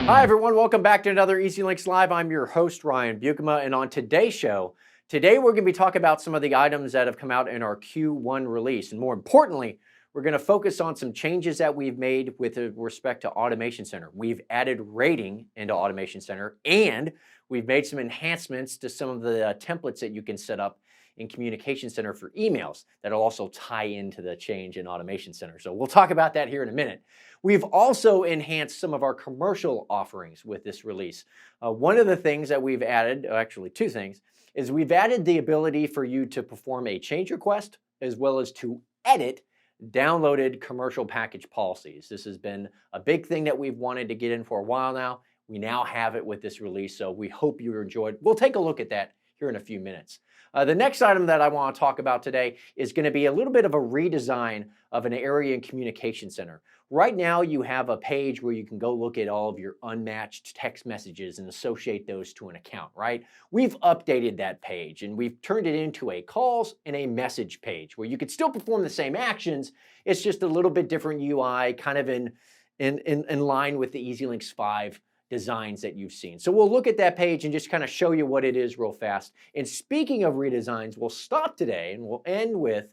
Hi, everyone. Welcome back to another EZLynx Live. I'm your host, Ryan Buchema, and on today's show, today we're going to be talking about some of the items that have come out in our Q1 release. And more importantly, we're going to focus on some changes that we've made with respect to Automation Center. We've added rating into Automation Center, and we've made some enhancements to some of the templates that you can set up in Communication Center for emails that'll also tie into the change in Automation Center. So we'll talk about that here in a minute. We've also enhanced some of our commercial offerings with this release. One of the things that we've added, actually two things, is we've added the ability for you to perform a change request as well as to edit downloaded commercial package policies. This has been a big thing that we've wanted to get in for a while now. We now have it with this release, so we hope you enjoyed. We'll take a look at that here in a few minutes. The next item that I want to talk about today is going to be a little bit of a redesign of an area in Communication Center. Right now, you have a page where you can go look at all of your unmatched text messages and associate those to an account, right? We've updated that page and we've turned it into a calls and a message page where you could still perform the same actions. It's just a little bit different UI, kind of in line with the EZLynx 5 designs that you've seen. So we'll look at that page and just kind of show you what it is real fast. And speaking of redesigns, we'll stop today and we'll end with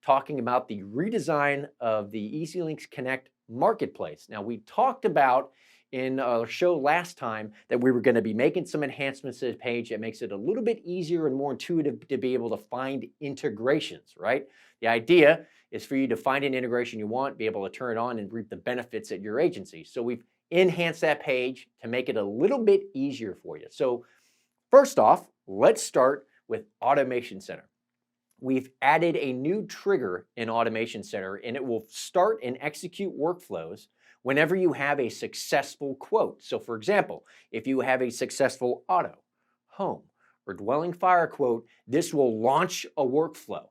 talking about the redesign of the EZLynx Connect Marketplace. Now, we talked about in our show last time that we were going to be making some enhancements to the page that makes it a little bit easier and more intuitive to be able to find integrations, right? The idea is for you to find an integration you want, be able to turn it on and reap the benefits at your agency. So we've enhanced that page to make it a little bit easier for you. So first off, let's start with Automation Center. We've added a new trigger in Automation Center, and it will start and execute workflows whenever you have a successful quote. So for example, if you have a successful auto, home, or dwelling fire quote, this will launch a workflow.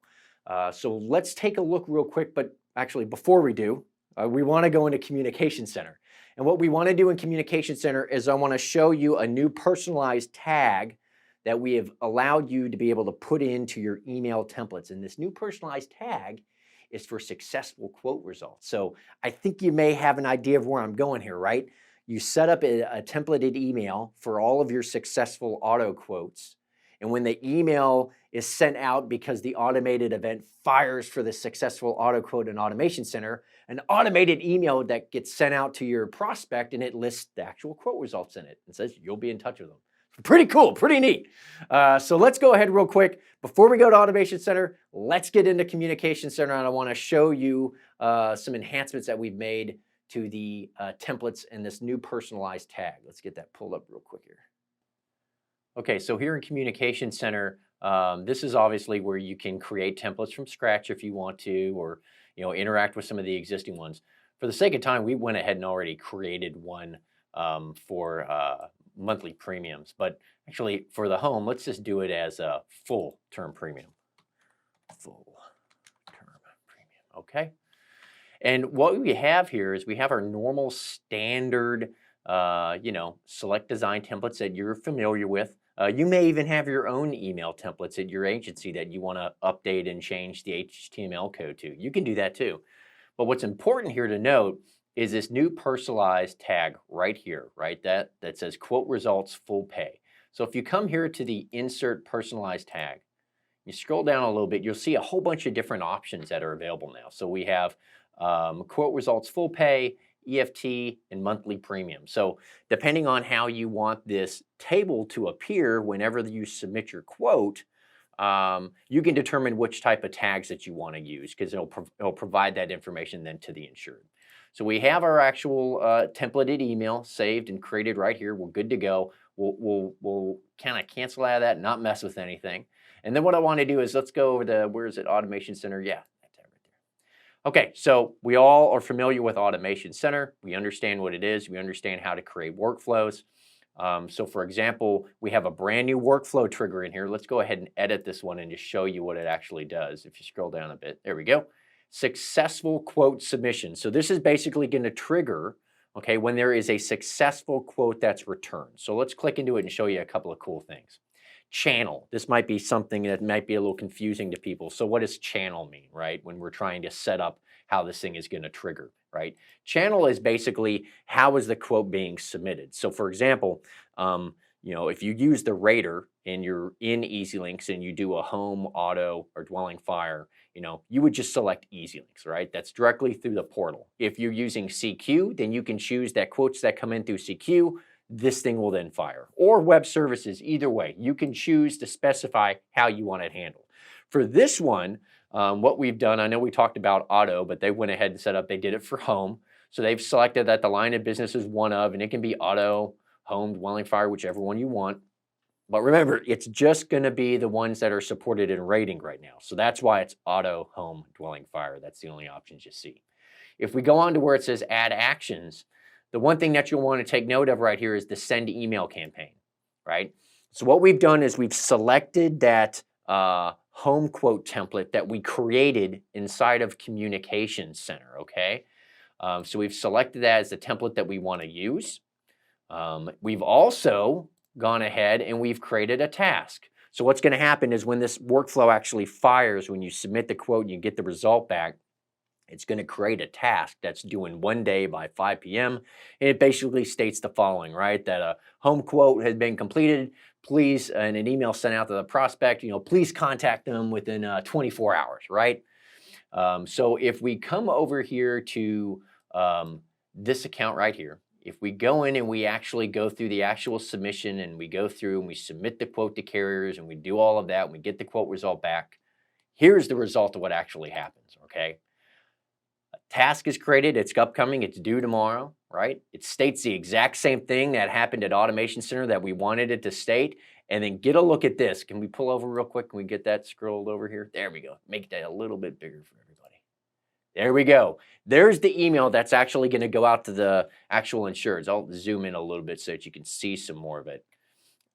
So let's take a look real quick, but actually before we do, we want to go into Communication Center. And what we want to do in Communication Center is I want to show you a new personalized tag that we have allowed you to be able to put into your email templates. And this new personalized tag is for successful quote results. So I think you may have an idea of where I'm going here, right? You set up a templated email for all of your successful auto quotes. And when the email is sent out because the automated event fires for the successful auto quote in Automation Center, an automated email that gets sent out to your prospect and it lists the actual quote results in it and says you'll be in touch with them. Pretty cool, pretty neat. So let's go ahead real quick. Before we go to Automation Center, let's get into Communication Center, and I want to show you some enhancements that we've made to the templates and this new personalized tag. Let's get that pulled up real quick here. Okay, so here in Communication Center, this is obviously where you can create templates from scratch if you want to, or interact with some of the existing ones. For the sake of time, we went ahead and already created one for monthly premiums, but actually for the home, let's just do it as a full term premium. Full term premium, okay? And what we have here is we have our normal standard, select design templates that you're familiar with. You may even have your own email templates at your agency that you want to update and change the HTML code to. You can do that too. But what's important here to note is this new personalized tag right here, right? That says quote results full pay. So if you come here to the insert personalized tag, you scroll down a little bit, you'll see a whole bunch of different options that are available now. So we have quote results full pay, EFT, and monthly premium. So depending on how you want this table to appear whenever you submit your quote, you can determine which type of tags that you want to use because it'll provide that information then to the insured. So we have our actual templated email saved and created right here. We're good to go. We'll kind of cancel out of that, not mess with anything. And then what I want to do is let's go over to, where is it, Automation Center? Yeah, that's it right there. Okay, so we all are familiar with Automation Center. We understand what it is. We understand how to create workflows. So for example, we have a brand new workflow trigger in here. Let's go ahead and edit this one and just show you what it actually does. If you scroll down a bit, there we go. Successful quote submission. So this is basically going to trigger, okay, when there is a successful quote that's returned. So let's click into it and show you a couple of cool things. Channel. This might be something that might be a little confusing to people. So what does channel mean, right? When we're trying to set up how this thing is going to trigger, right? Channel is basically how is the quote being submitted. So for example, if you use the rater and you're in EZLynx and you do a home, auto, or dwelling fire, you would just select EZLynx, right? That's directly through the portal. If you're using CQ, then you can choose that quotes that come in through CQ, this thing will then fire. Or web services, either way. You can choose to specify how you want it handled. For this one, what we've done, I know we talked about auto, but they went ahead and set up, they did it for home. So they've selected that the line of business is one of, and it can be auto, home, dwelling fire, whichever one you want. But remember, it's just going to be the ones that are supported in rating right now. So that's why it's auto, home, dwelling fire. That's the only options you see. If we go on to where it says add actions, the one thing that you'll want to take note of right here is the send email campaign, right? So what we've done is we've selected that home quote template that we created inside of Communications Center, okay? So we've selected that as the template that we want to use. We've also gone ahead and we've created a task. So what's going to happen is when this workflow actually fires, when you submit the quote and you get the result back, it's going to create a task that's due in 1 day by 5 p.m. And it basically states the following, right? That a home quote has been completed. Please, and an email sent out to the prospect, please contact them within 24 hours, right? So if we come over here to this account right here, if we go in and we actually go through the actual submission and we go through and we submit the quote to carriers and we do all of that and we get the quote result back, here's the result of what actually happens, okay? A task is created, it's upcoming, it's due tomorrow, right? It states the exact same thing that happened at Automation Center that we wanted it to state. And then get a look at this. Can we pull over real quick? Can we get that scrolled over here? There we go. Make that a little bit bigger for everybody. There we go. There's the email that's actually going to go out to the actual insureds. I'll zoom in a little bit so that you can see some more of it.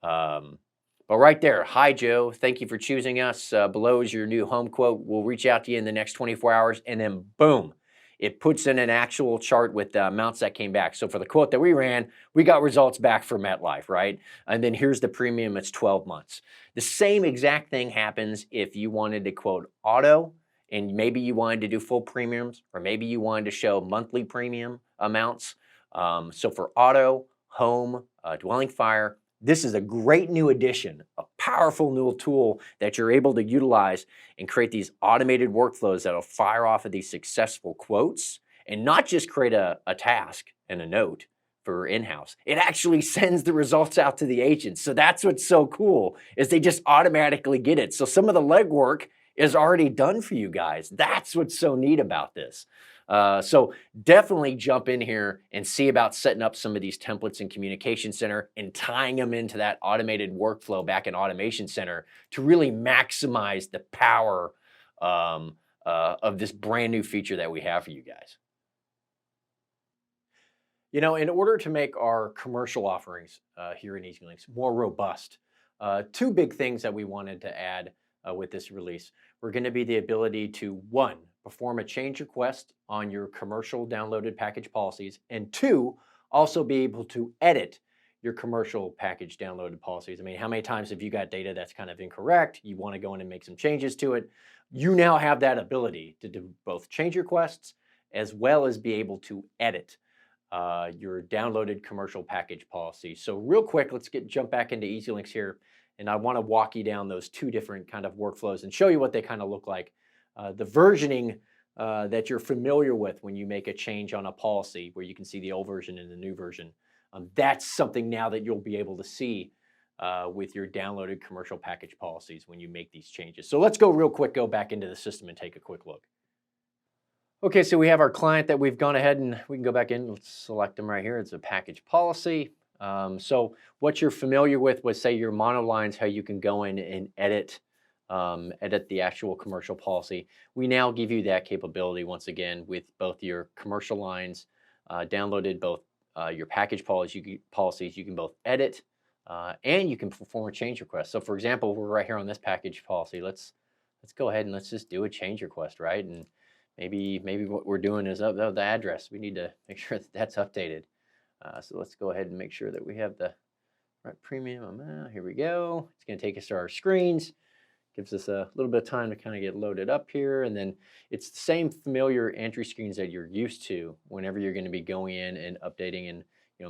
But right there, hi Joe, thank you for choosing us. Below is your new home quote. We'll reach out to you in the next 24 hours, and then boom, it puts in an actual chart with the amounts that came back. So for the quote that we ran, we got results back for MetLife, right? And then here's the premium, it's 12 months. The same exact thing happens if you wanted to quote auto, and maybe you wanted to do full premiums, or maybe you wanted to show monthly premium amounts. So for auto, home, dwelling fire, this is a great new addition, a powerful new tool that you're able to utilize and create these automated workflows that'll fire off of these successful quotes and not just create a task and a note for in-house. It actually sends the results out to the agents. So that's what's so cool, is they just automatically get it. So some of the legwork is already done for you guys. That's what's so neat about this. So definitely jump in here and see about setting up some of these templates in Communication Center and tying them into that automated workflow back in Automation Center to really maximize the power of this brand new feature that we have for you guys. In order to make our commercial offerings here in EZLynx more robust, two big things that we wanted to add with this release were going to be the ability to, one, perform a change request on your commercial downloaded package policies, and two, also be able to edit your commercial package downloaded policies. I mean, how many times have you got data that's kind of incorrect? You want to go in and make some changes to it. You now have that ability to do both change requests as well as be able to edit your downloaded commercial package policy. So real quick, let's jump back into EZLynx here. And I want to walk you down those two different kind of workflows and show you what they kind of look like. The versioning that you're familiar with when you make a change on a policy, where you can see the old version and the new version. That's something now that you'll be able to see with your downloaded commercial package policies when you make these changes. So let's go real quick, go back into the system and take a quick look. Okay, so we have our client that we've gone ahead and we can go back in. Let's select them right here. It's a package policy. So what you're familiar with was, say, your monolines, how you can go in and edit the actual commercial policy. We now give you that capability once again with both your commercial lines, downloaded both your package policies. You can both edit and you can perform a change request. So for example, we're right here on this package policy. Let's go ahead and let's just do a change request, right? And maybe what we're doing is the address. We need to make sure that that's updated. So let's go ahead and make sure that we have the right premium amount. Here we go. It's going to take us to our screens. gives us a little bit of time to kind of get loaded up here. And then it's the same familiar entry screens that you're used to whenever you're going to be going in and updating and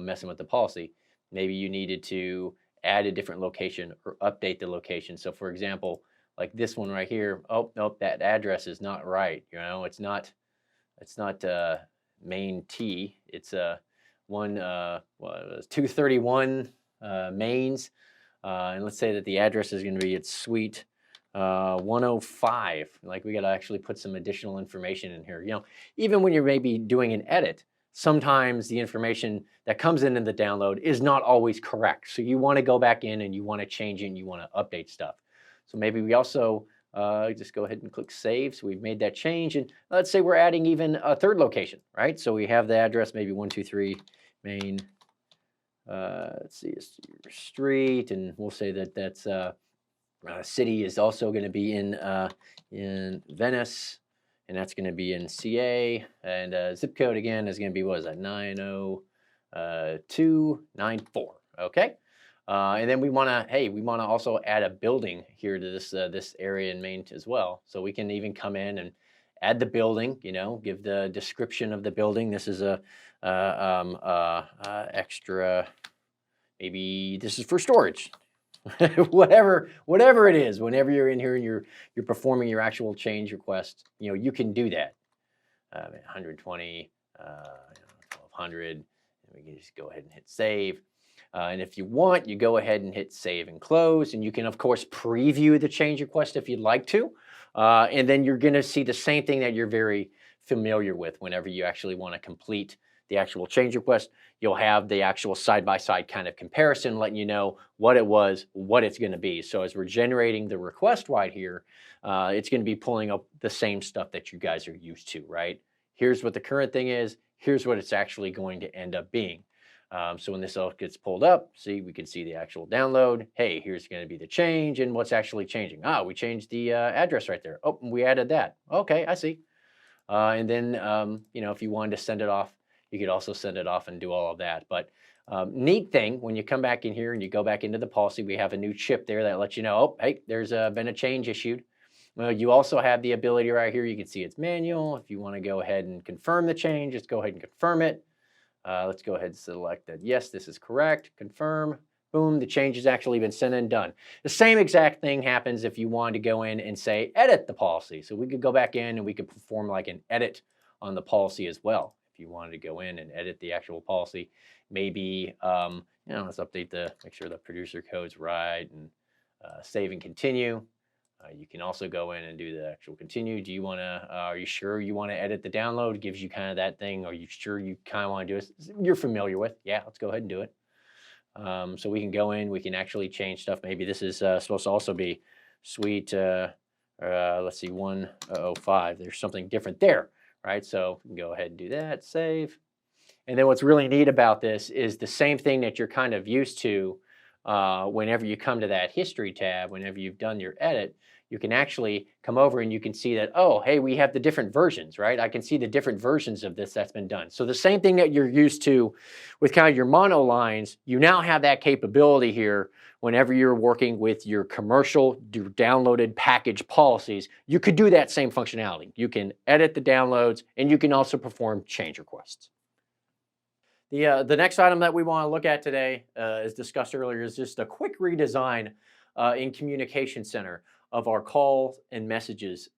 messing with the policy. Maybe you needed to add a different location or update the location. So for example, like this one right here, oh, nope, that address is not right. It's not main T. It's one, what it was, 231 mains. And let's say that the address is going to be at suite 105. Like we got to actually put some additional information in here. Even when you're maybe doing an edit, sometimes the information that comes in the download is not always correct. So you want to go back in and you want to change it and you want to update stuff. So maybe we also just go ahead and click save. So we've made that change. And let's say we're adding even a third location, right? So we have the address, maybe 123 Main, let's see, it's your street. And we'll say that that's city is also going to be in Venice. And that's going to be in CA. And zip code again is going to be, what is that, 90294. Okay. And then we want to also add a building here to this area in Maine as well. So we can even come in and add the building, give the description of the building. This is a extra, maybe this is for storage. whatever it is, whenever you're in here and you're performing your actual change request, you can do that. 120, 1200, and we can just go ahead and hit save. And if you want, you go ahead and hit save and close, and you can of course preview the change request if you'd like to. And then you're going to see the same thing that you're very familiar with whenever you actually want to complete the actual change request. You'll have the actual side-by-side kind of comparison letting you know what it was, what it's going to be. So as we're generating the request right here, it's going to be pulling up the same stuff that you guys are used to, right? Here's what the current thing is. Here's what it's actually going to end up being. So when this all gets pulled up, see, we can see the actual download. Hey, here's going to be the change and what's actually changing. We changed the address right there. Oh, we added that. Okay, I see. And then, if you wanted to send it off, you could also send it off and do all of that. But neat thing, when you come back in here and you go back into the policy, we have a new chip there that lets you know, oh, hey, there's been a change issued. Well, you also have the ability right here. You can see it's manual. If you want to go ahead and confirm the change, just go ahead and confirm it. Let's go ahead and select that. Yes, this is correct. Confirm. Boom, the change has actually been sent and done. The same exact thing happens if you wanted to go in and say, edit the policy. So we could go back in and we could perform like an edit on the policy as well. If you wanted to go in and edit the actual policy, maybe, let's update make sure the producer code's right and save and continue. You can also go in and do the actual continue. Do you want to, are you sure you want to edit the download? It gives you kind of that thing. Are you sure you kind of want to do it? You're familiar with, yeah, let's go ahead and do it. So we can go in, we can actually change stuff. Maybe this is supposed to also be suite, let's see, 105. There's something different there, right? So we can go ahead and do that, save. And then what's really neat about this is the same thing that you're kind of used to whenever you come to that history tab, whenever you've done your edit, you can actually come over and you can see that, oh, hey, we have the different versions, right? I can see the different versions of this that's been done. So the same thing that you're used to with kind of your mono lines, you now have that capability here whenever you're working with your commercial downloaded package policies. You could do that same functionality. You can edit the downloads and you can also perform change requests. The next item that we want to look at today, as discussed earlier, is just a quick redesign in Communication Center of our calls and messages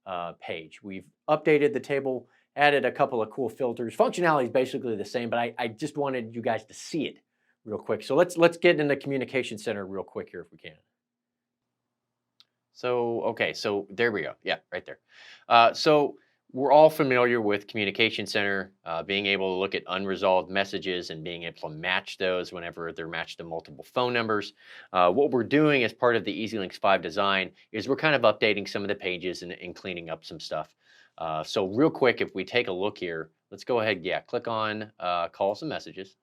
page. We've updated the table, added a couple of cool filters. Functionality is basically the same, but I just wanted you guys to see it real quick. So let's get in the Communication Center real quick here if we can. So, okay, so there we go. Yeah, right there. So we're all familiar with Communication Center, being able to look at unresolved messages and being able to match those whenever they're matched to multiple phone numbers. What we're doing as part of the EZLynx 5 design is we're kind of updating some of the pages and cleaning up some stuff. So real quick, if we take a look here, let's go ahead, click on calls and messages.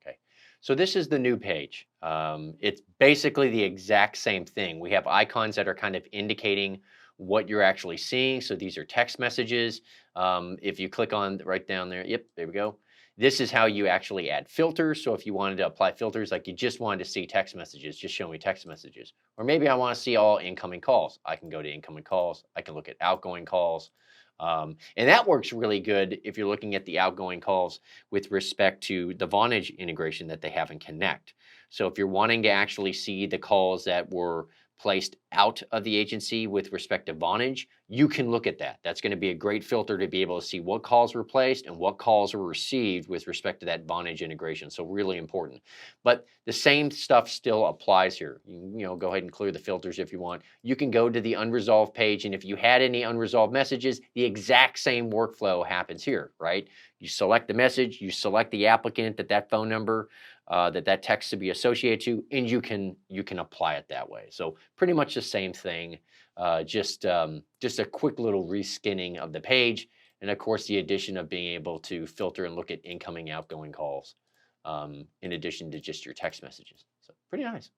Okay, so this is the new page. It's basically the exact same thing. We have icons that are kind of indicating what you're actually seeing. So these are text messages. If you click on right down there, yep, there we go. This is how you actually add filters. So if you wanted to apply filters, like you just wanted to see text messages, just show me text messages. Or maybe I want to see all incoming calls. I can go to incoming calls. I can look at outgoing calls. And that works really good if you're looking at the outgoing calls with respect to the Vonage integration that they have in Connect. So if you're wanting to actually see the calls that were placed out of the agency with respect to Vonage, you can look at that. That's going to be a great filter to be able to see what calls were placed and what calls were received with respect to that Vonage integration. So really important. But the same stuff still applies here. You know, go ahead and clear the filters if you want. You can go to the unresolved page, and if you had any unresolved messages, the exact same workflow happens here, right? You select the message, you select the applicant, that phone number, that text to be associated to, and you can apply it that way. So pretty much the same thing, just a quick little reskinning of the page, and of course the addition of being able to filter and look at incoming, outgoing calls, in addition to just your text messages. So pretty nice.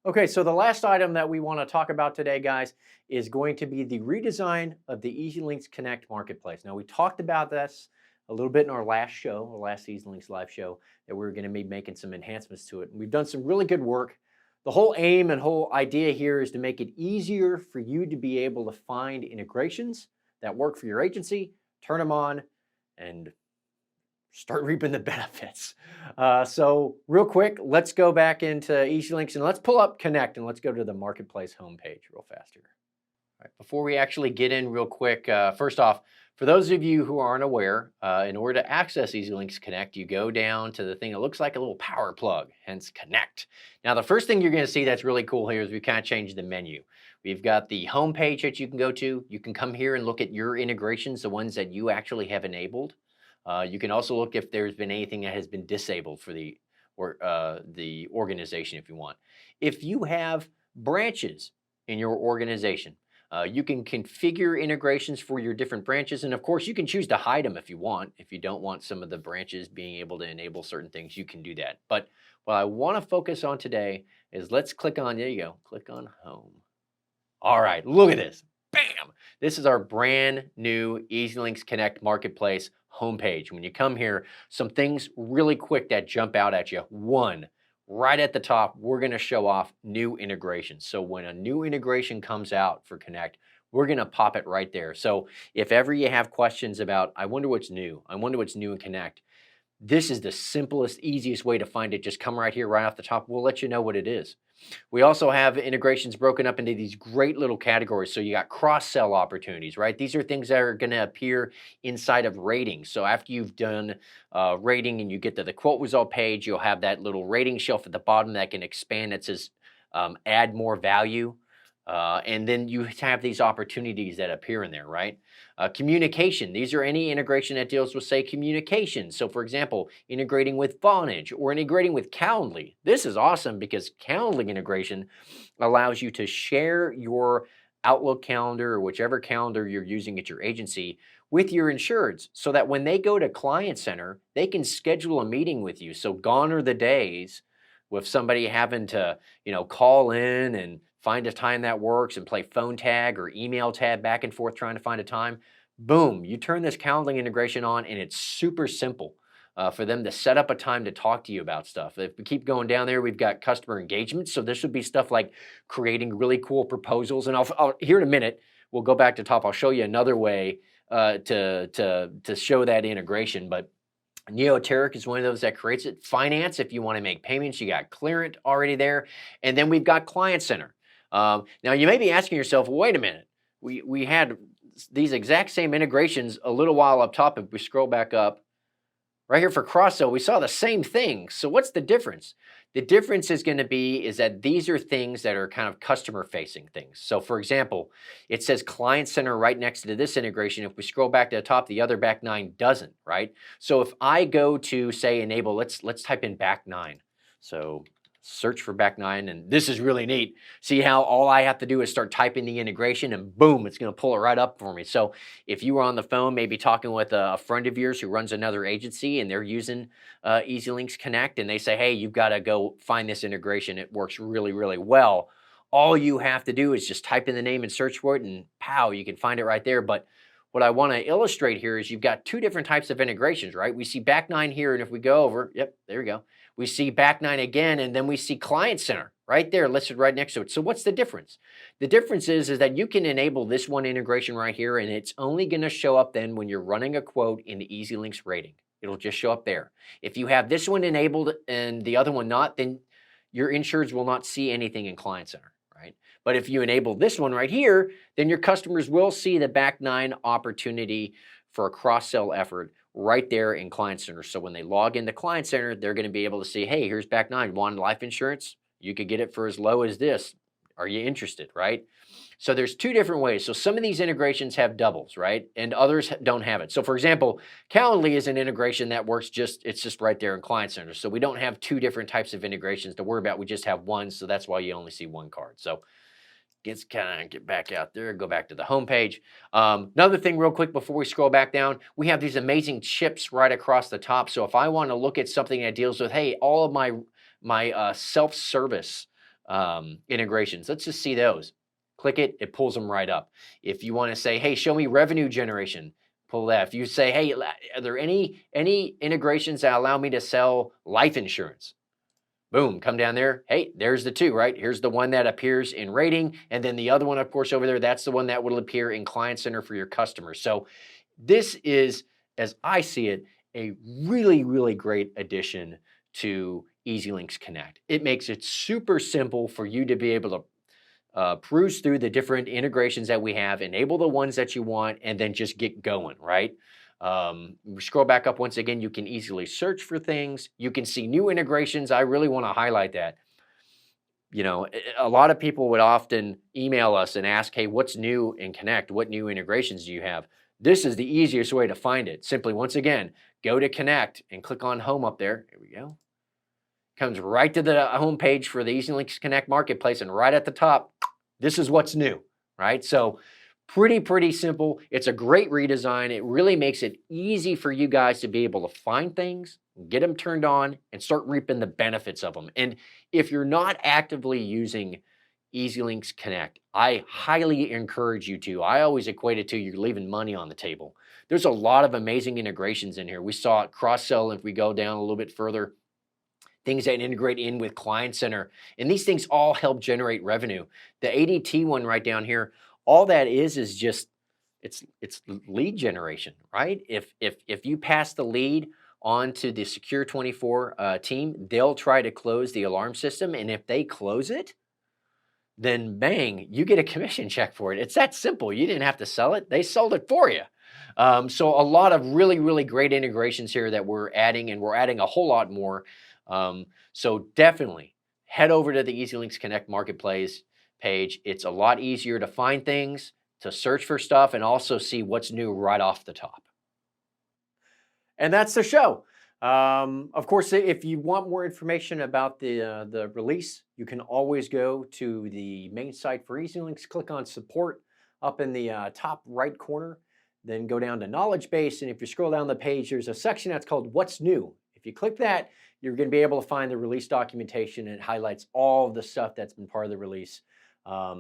Okay, so the last item that we want to talk about today, guys, is going to be the redesign of the EZLynx Connect Marketplace. Now, we talked about this a little bit in our last show, our last EZLynx live show, that we're going to be making some enhancements to it. And we've done some really good work. The whole aim and whole idea here is to make it easier for you to be able to find integrations that work for your agency, turn them on, and start reaping the benefits. So real quick, let's go back into EZLynx and let's pull up Connect and let's go to the Marketplace homepage real fast here. All right, before we actually get in real quick, first off, for those of you who aren't aware, in order to access EZLynx Connect, you go down to the thing that looks like a little power plug, hence Connect. Now, the first thing you're going to see that's really cool here is we kind of changed the menu. We've got the home page that you can go to. You can come here and look at your integrations, the ones that you actually have enabled. You can also look if there's been anything that has been disabled for the organization if you want. If you have branches in your organization, you can configure integrations for your different branches. And of course, you can choose to hide them if you want. If you don't want some of the branches being able to enable certain things, you can do that. But what I want to focus on today is let's click on, there you go, click on home. All right, look at this. Bam! This is our brand new EZLynx Connect Marketplace homepage. When you come here, some things really quick that jump out at you. One, right at the top, we're going to show off new integrations. So when a new integration comes out for Connect, we're going to pop it right there. So if ever you have questions about, I wonder what's new in Connect, this is the simplest, easiest way to find it. Just come right here, right off the top. We'll let you know what it is. We also have integrations broken up into these great little categories. So you got cross-sell opportunities, right? These are things that are going to appear inside of ratings. So after you've done rating and you get to the quote result page, you'll have that little rating shelf at the bottom that can expand. It says add more value. And then you have these opportunities that appear in there, right? Communication. These are any integration that deals with, say, communication. So, for example, integrating with Vonage or integrating with Calendly. This is awesome because Calendly integration allows you to share your Outlook calendar or whichever calendar you're using at your agency with your insureds so that when they go to Client Center, they can schedule a meeting with you. So gone are the days with somebody having to, call in and find a time that works and play phone tag or email tag back and forth trying to find a time. Boom, you turn this Calendly integration on and it's super simple for them to set up a time to talk to you about stuff. If we keep going down there, we've got customer engagement. So this would be stuff like creating really cool proposals. And I'll here in a minute, we'll go back to top. I'll show you another way to show that integration. But Neoteric is one of those that creates it. Finance, if you want to make payments, you got Clearant already there. And then we've got Client Center. Now, you may be asking yourself, wait a minute, we had these exact same integrations a little while up top. If we scroll back up, right here for cross-sell, we saw the same thing. So what's the difference? The difference is going to be is that these are things that are kind of customer-facing things. So for example, it says Client Center right next to this integration. If we scroll back to the top, the other back nine doesn't, right? So if I go to, say, enable, let's type in back nine. So search for back nine, and this is really neat. See how all I have to do is start typing the integration and boom, it's going to pull it right up for me. So if you were on the phone, maybe talking with a friend of yours who runs another agency and they're using EZLynx Connect and they say, hey, you've got to go find this integration. It works really, really well. all you have to do is just type in the name and search for it, and pow, you can find it right there. But what I want to illustrate here is you've got two different types of integrations, right? We see back 9 here, and if we go over, yep, there we go. We see back 9 again, and then we see Client Center right there listed right next to it. So what's the difference? The difference is that you can enable this one integration right here, and it's only going to show up then when you're running a quote in the EZLynx rating. It'll just show up there. If you have this one enabled and the other one not, then your insureds will not see anything in Client Center. Right? But if you enable this one right here, then your customers will see the back 9 opportunity for a cross-sell effort right there in Client Center. So when they log into Client Center, they're going to be able to see, hey, here's back 9. Want life insurance? You could get it for as low as this. Are you interested, right? So there's two different ways. So some of these integrations have doubles, right? And others don't have it. So for example, Calendly is an integration that works it's just right there in Client Center. So we don't have two different types of integrations to worry about. We just have one. So that's why you only see one card. So let's kind of get back out there, go back to the home page. Another thing real quick before we scroll back down, we have these amazing chips right across the top. So if I want to look at something that deals with, hey, all of my self-service integrations, let's just see those. Click it, it pulls them right up. If you want to say, hey, show me revenue generation, pull that. If you say, hey, are there any integrations that allow me to sell life insurance? Boom, come down there. Hey, there's the two, right? Here's the one that appears in rating. And then the other one, of course, over there, that's the one that will appear in Client Center for your customers. So this is, as I see it, a really, really great addition to EZLynx Connect. It makes it super simple for you to be able to peruse through the different integrations that we have, enable the ones that you want, and then just get going, right? Scroll back up once again, you can easily search for things. You can see new integrations. I really want to highlight that. You know, a lot of people would often email us and ask, hey, what's new in Connect? What new integrations do you have? This is the easiest way to find it. Simply, once again, go to Connect and click on Home up there. Here we go. Comes right to the home page for the EZLynx Connect Marketplace, and right at the top, this is what's new, right? So pretty simple. It's a great redesign. It really makes it easy for you guys to be able to find things, get them turned on, and start reaping the benefits of them. And if you're not actively using EZLynx Connect, I highly encourage you to. I always equate it to you're leaving money on the table. There's a lot of amazing integrations in here. We saw it cross-sell if we go down a little bit further. Things that integrate in with Client Center. And these things all help generate revenue. The ADT one right down here, all that is just, it's lead generation, right? If you pass the lead on to the Secure 24 team, they'll try to close the alarm system. And if they close it, then bang, you get a commission check for it. It's that simple. You didn't have to sell it. They sold it for you. So a lot of really great integrations here that we're adding, and we're adding a whole lot more. So definitely head over to the EZLynx Connect Marketplace page. It's a lot easier to find things, to search for stuff, and also see what's new right off the top. And that's the show. Of course, if you want more information about the release, you can always go to the main site for EZLynx, click on support up in the top right corner, then go down to knowledge base. And if you scroll down the page, there's a section that's called What's New. If you click that, you're going to be able to find the release documentation, and it highlights all of the stuff that's been part of the release. A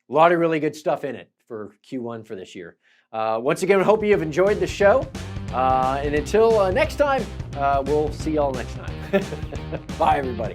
lot of really good stuff in it for Q1 for this year. Once again, I hope you have enjoyed the show. And until next time, we'll see y'all next time. Bye, everybody.